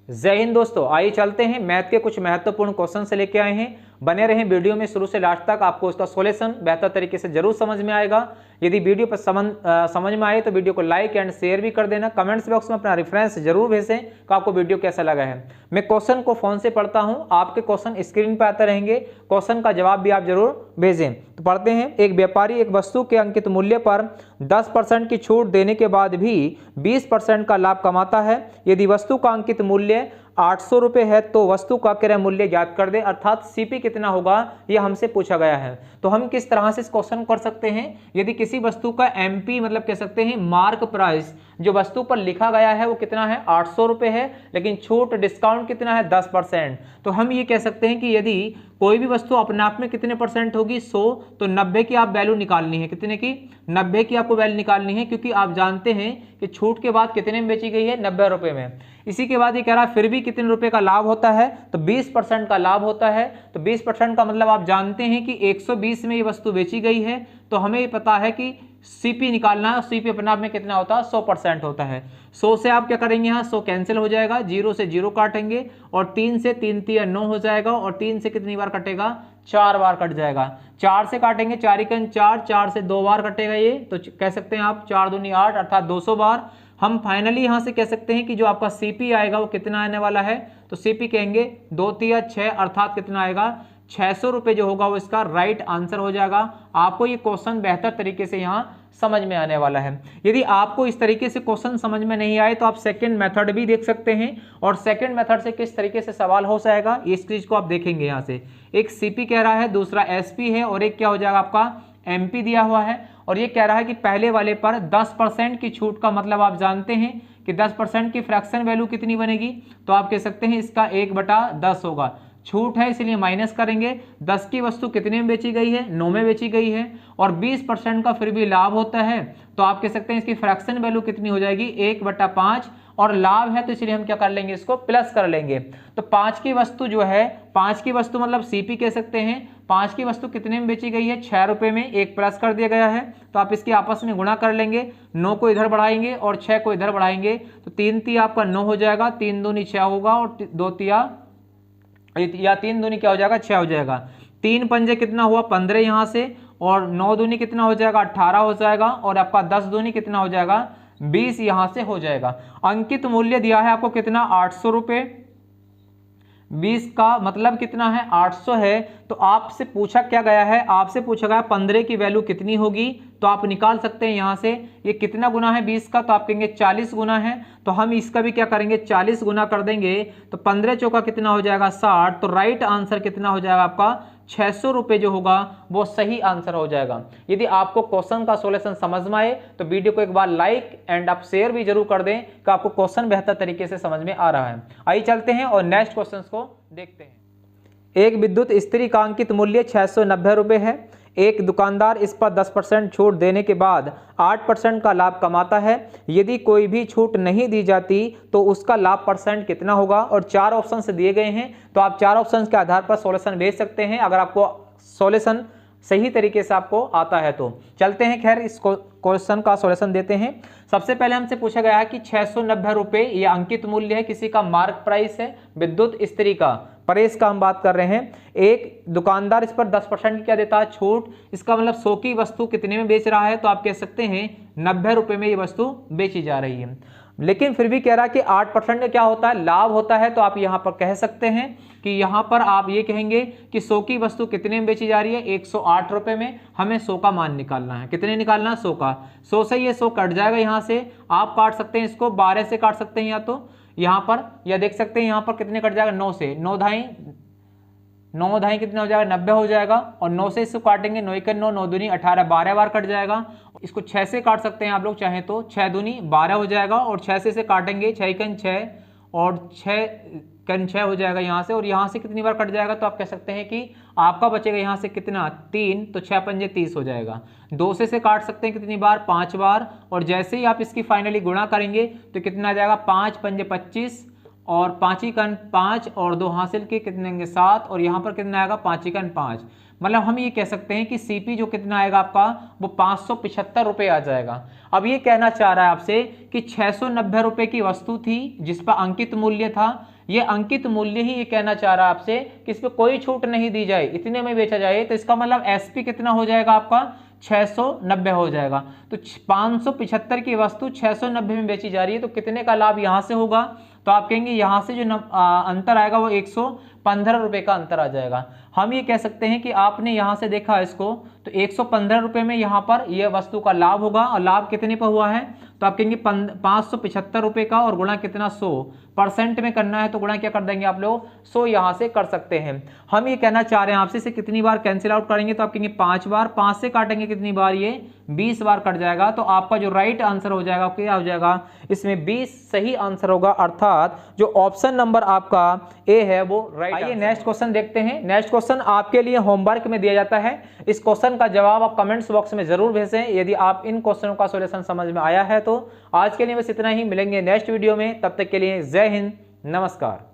जय हिंद दोस्तों, आइए चलते हैं मैथ के कुछ महत्वपूर्ण क्वेश्चन से लेके आए हैं। बने रहें वीडियो में शुरू से लास्ट तक, आपको उसका सॉल्यूशन बेहतर तरीके से जरूर समझ में आएगा। यदि वीडियो पर समझ में आए तो वीडियो को लाइक एंड शेयर भी कर देना। कमेंट्स बॉक्स में अपना रेफरेंस जरूर भेजें कि आपको वीडियो कैसा लगा है। मैं क्वेश्चन को फोन से पढ़ता हूं, आपके क्वेश्चन स्क्रीन पर आते रहेंगे, क्वेश्चन का जवाब भी आप जरूर भेजें। तो पढ़ते हैं। एक व्यापारी एक वस्तु के अंकित मूल्य पर 10% की छूट देने के बाद भी 20% का लाभ कमाता है। यदि वस्तु का अंकित मूल्य 800 रुपये है तो वस्तु का क्रय मूल्य ज्ञात कर दे, अर्थात सीपी कितना होगा यह हमसे पूछा गया है। तो हम किस तरह से इस क्वेश्चन कर सकते हैं, यदि किसी वस्तु का एमपी मतलब कह सकते हैं मार्क प्राइस जो वस्तु पर लिखा गया है वो कितना है 800 रुपये है, लेकिन छूट डिस्काउंट कितना है 10%। तो हम ये कह सकते हैं कि यदि कोई भी वस्तु अपने आप में कितने परसेंट होगी 100, तो 90 की आप वैल्यू निकालनी है। कितने की? 90 की आपको वैल्यू निकालनी है, क्योंकि आप जानते हैं कि छूट के बाद कितने में बेची गई है 90 रुपये में। इसी के बाद ये कह रहा है फिर भी कितने रुपए का लाभ होता है, तो 20% का लाभ होता है। तो 20% का मतलब आप जानते हैं कि 120 में ये वस्तु बेची गई है, तो हमें ये पता है कि सीपी निकालना है। सीपी अपने आप में कितना होता है 100% होता है। 100 से आप क्या करेंगे, यहाँ 100 कैंसिल हो जाएगा, 0 से 0 काटेंगे और 3 से 3 तिया 9 हो जाएगा, और 3 से कितनी बार कटेगा 4 बार कट जाएगा। 4 से काटेंगे 4 × 4, 4 से 2 बार कटेगा ये, तो कह सकते हैं आप 4 दूनी 8 अर्थात 200 बार। हम फाइनली यहां से कह सकते हैं कि जो आपका सीपी आएगा वो कितना आने वाला है, तो सीपी कहेंगे 2 तिया 6 अर्थात कितना आएगा 600 रुपये जो होगा वो इसका राइट आंसर हो जाएगा। आपको ये क्वेश्चन बेहतर तरीके से यहाँ समझ में आने वाला है। यदि आपको इस तरीके से क्वेश्चन समझ में नहीं आए तो आप सेकंड मेथड भी देख सकते हैं, और सेकंड मेथड से किस तरीके से सवाल हो जाएगा इस चीज को आप देखेंगे। यहाँ से एक सीपी कह रहा है, दूसरा एसपी है, और एक क्या हो जाएगा आपका एमपी दिया हुआ है। और ये कह रहा है कि पहले वाले पर 10% की छूट का मतलब आप जानते हैं कि 10% की फ्रैक्शन वैल्यू कितनी बनेगी, तो आप कह सकते हैं इसका 1/10 होगा। छूट है इसलिए माइनस करेंगे। 10 की वस्तु कितने में बेची गई है 9 में बेची गई है, और 20% का फिर भी लाभ होता है, तो आप कह सकते हैं इसकी फ्रैक्शन वैल्यू कितनी हो जाएगी 1/5, और लाभ है तो इसलिए हम क्या कर लेंगे इसको प्लस कर लेंगे। तो 5 की वस्तु जो है, 5 की वस्तु मतलब सीपी कह सकते हैं, 5 की वस्तु कितने में बेची गई है 6 रुपये में, एक प्लस कर दिया गया है, तो आप इसकी आपस में गुणा कर लेंगे। 9 को इधर बढ़ाएंगे और 6 को इधर बढ़ाएंगे, तो 3 तिया आपका 9 हो जाएगा, 3 दूनी 6 होगा, और 2 तिया या 3 दूनी क्या हो जाएगा 6 हो जाएगा। 3 पंजे कितना हुआ 15 यहाँ से, और 9 दूनी कितना हो जाएगा 18 हो जाएगा, और आपका 10 दूनी कितना हो जाएगा 20 यहां से हो जाएगा। अंकित मूल्य दिया है आपको कितना 800 रुपये, 20 का मतलब कितना है 800 है, तो आपसे पूछा क्या गया है, आपसे पूछा गया 15 की वैल्यू कितनी होगी, तो आप निकाल सकते हैं यहाँ से ये कितना गुना है 20 का, तो आप कहेंगे 40 गुना है, तो हम इसका भी क्या करेंगे 40 गुना कर देंगे, तो 15 चौका कितना हो जाएगा 60, तो राइट आंसर कितना हो जाएगा आपका 600 रुपये जो होगा वो सही आंसर हो जाएगा। यदि आपको क्वेश्चन का सॉल्यूशन समझ में आए तो वीडियो को एक बार लाइक एंड आप शेयर भी जरूर कर दें कि आपको क्वेश्चन बेहतर तरीके से समझ में आ रहा है। आइए चलते हैं और नेक्स्ट क्वेश्चन को देखते हैं। एक विद्युत इस्त्री का अंकित मूल्य 690 रुपये है। एक दुकानदार इस पर 10% छूट देने के बाद 8% का लाभ कमाता है। यदि कोई भी छूट नहीं दी जाती तो उसका लाभ परसेंट कितना होगा, और 4 ऑप्शन दिए गए हैं, तो आप 4 ऑप्शन के आधार पर सॉल्यूशन भेज सकते हैं अगर आपको सॉल्यूशन सही तरीके से आपको आता है तो। चलते हैं, खैर इस क्वेश्चन का सॉल्यूशन देते हैं। सबसे पहले हमसे पूछा गया है कि 690 रुपये ये अंकित मूल्य है, किसी का मार्क प्राइस है विद्युत इस्त्री का, प्रेस का हम बात कर रहे हैं। एक दुकानदार इस पर 10% क्या देता है छूट, इसका मतलब 100 की वस्तु कितने में बेच रहा है, तो आप कह सकते हैं 90 रुपये में ये वस्तु बेची जा रही है। लेकिन फिर भी कह रहा है कि 8% का क्या होता है लाभ होता है, तो आप यहां पर कह सकते हैं कि यहां पर आप ये कहेंगे कि 100 की वस्तु कितने में बेची जा रही है 108 रुपये में, हमें 100 का मान निकालना है। कितने निकालना है 100 का, 100 से ये 100 कट जाएगा, यहां से आप काट सकते हैं इसको 12 से काट सकते हैं, या तो यहां पर या देख सकते हैं यहां पर कितने कट जाएगा 9 से, 9 धाई कितना हो जाएगा 90 हो जाएगा, और 9 से इसको काटेंगे 9 × 9 9 दूनी 18 12 बार कट जाएगा। इसको 6 से काट सकते हैं आप लोग चाहें तो, 6 दूनी 12 हो जाएगा, और 6 से इसे काटेंगे 6 × 6 और 6 × 6 हो जाएगा यहाँ से, और यहाँ से कितनी बार कट जाएगा, तो आप कह सकते हैं कि आपका बचेगा यहाँ से कितना 3, तो 6 पंजे 30 हो जाएगा। 2 से काट सकते हैं कितनी बार 5 बार, और जैसे ही आप इसकी फाइनली गुणा करेंगे तो कितना आ जाएगा 5 पंजे 25, और 5 और 2 हासिल के कितने होंगे 7 और यहाँ पर कितना आएगा 5 मतलब हम ये कह सकते हैं कि सीपी जो कितना आएगा आपका वो 575 रुपये आ जाएगा। अब ये कहना चाह रहा है आपसे कि 690 रुपये की वस्तु थी जिस पर अंकित मूल्य था, ये अंकित मूल्य ही ये कहना चाह रहा है आपसे कि इस पर कोई छूट नहीं दी जाए, इतने में बेचा जाए, तो इसका मतलब एसपी कितना हो जाएगा आपका 690 हो जाएगा। तो 575 की वस्तु 690 में बेची जा रही है, तो कितने का लाभ यहां से होगा, तो आप कहेंगे यहां से जो अंतर आएगा वो 115 रुपए का अंतर आ जाएगा। हम ये कह सकते हैं कि आपने यहां से देखा इसको तो 115 रुपए में यहां पर यह वस्तु का लाभ होगा, और लाभ कितने पर हुआ है, तो आप कहेंगे 575 रुपए का और गुणा कितना 100% में करना है, तो गुणा क्या कर देंगे आप लोग 100 यहां से कर सकते हैं। हम ये कहना चाह रहे हैं आपसे इसे कितनी बार कैंसिल आउट करेंगे, तो आप कहेंगे 5 बार, 5 से काटेंगे कितनी बार, ये 20 बार कट जाएगा। तो आपका जो राइट आंसर हो जाएगा क्या हो जाएगा, इसमें 20 सही आंसर होगा, अर्थात जो ऑप्शन नंबर आपका ए है वो राइट। आइए नेक्स्ट क्वेश्चन देखते हैं। नेक्स्ट क्वेश्चन आपके लिए होमवर्क में दिया जाता है, इस क्वेश्चन का जवाब आप कमेंट्स बॉक्स में जरूर भेजें यदि आप इन क्वेश्चनों का सॉल्यूशन समझ में आया है। तो आज के लिए बस इतना ही, मिलेंगे नेक्स्ट वीडियो में, तब तक के लिए जय हिंद, नमस्कार।